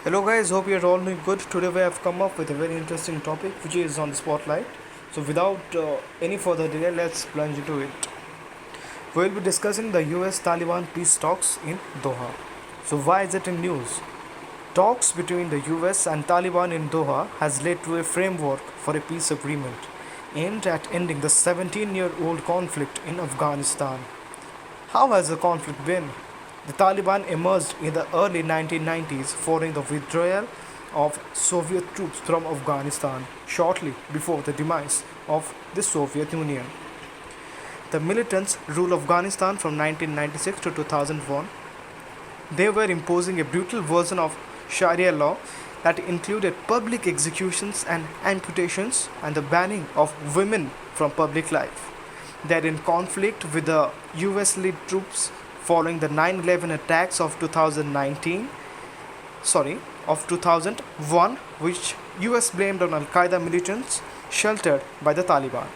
Hello guys, hope you're all doing good. Today we have come up with a very interesting topic which is on the spotlight. So without any further delay, let's plunge into it. We'll be discussing the US Taliban peace talks in Doha. So why is it in news? Talks between the US and Taliban in Doha has led to a framework for a peace agreement aimed at ending the 17-year-old conflict in Afghanistan. How has the conflict been? The Taliban emerged in the early 1990s following the withdrawal of Soviet troops from Afghanistan shortly before the demise of the Soviet Union. The militants ruled Afghanistan from 1996 to 2001. They were imposing a brutal version of Sharia law that included public executions and amputations and the banning of women from public life. They are in conflict with the US led troops following the 9/11 attacks of 2001, which US blamed on Al-Qaeda militants sheltered by the Taliban.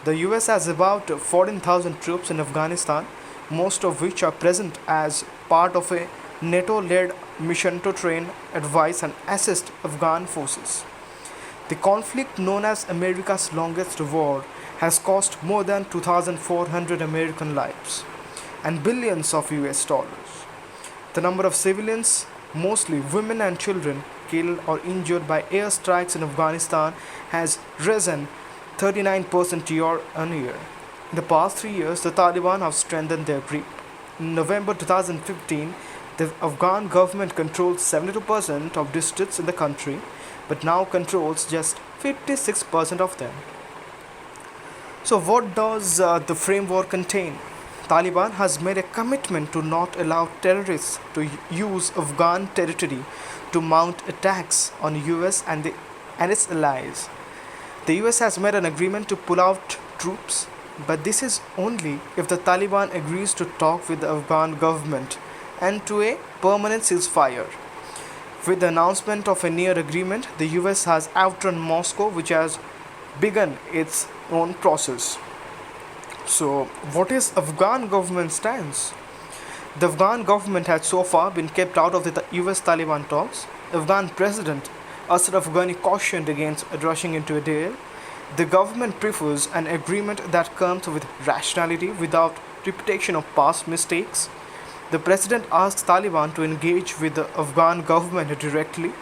The US has about 14,000 troops in Afghanistan, most of which are present as part of a NATO-led mission to train, advise and assist Afghan forces. The conflict, known as America's longest war, has cost more than 2,400 American lives and billions of US dollars. The number of civilians, mostly women and children, killed or injured by airstrikes in Afghanistan has risen 39% year on year. In the past 3 years, the Taliban have strengthened their grip. In November 2015, the Afghan government controlled 72% of districts in the country, but now controls just 56% of them. So, what does the framework contain? Taliban has made a commitment to not allow terrorists to use Afghan territory to mount attacks on US and its allies. The US has made an agreement to pull out troops, but this is only if the Taliban agrees to talk with the Afghan government and to a permanent ceasefire. With the announcement of a near agreement, the US has outrun Moscow, which has begun its own process. So, what is Afghan government stance? The Afghan government has so far been kept out of the US Taliban talks. Afghan President Ashraf Ghani cautioned against rushing into a deal. The government prefers an agreement that comes with rationality without repetition of past mistakes. The president asks Taliban to engage with the Afghan government directly,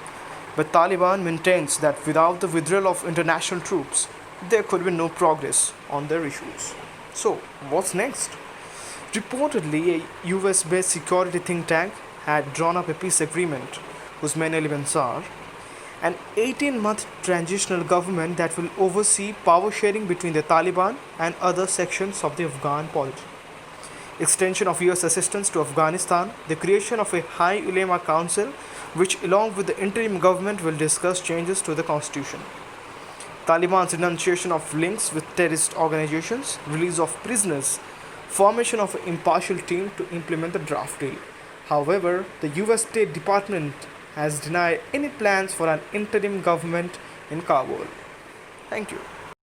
but Taliban maintains that without the withdrawal of international troops, there could be no progress on their issues. So, what's next? Reportedly, a US based security think tank had drawn up a peace agreement, whose main elements are an 18-month transitional government that will oversee power sharing between the Taliban and other sections of the Afghan polity, extension of US assistance to Afghanistan, the creation of a High Ulema Council, which, along with the interim government, will discuss changes to the constitution. Taliban's renunciation of links with terrorist organizations, release of prisoners, formation of an impartial team to implement the draft deal. However, the US State Department has denied any plans for an interim government in Kabul. Thank you.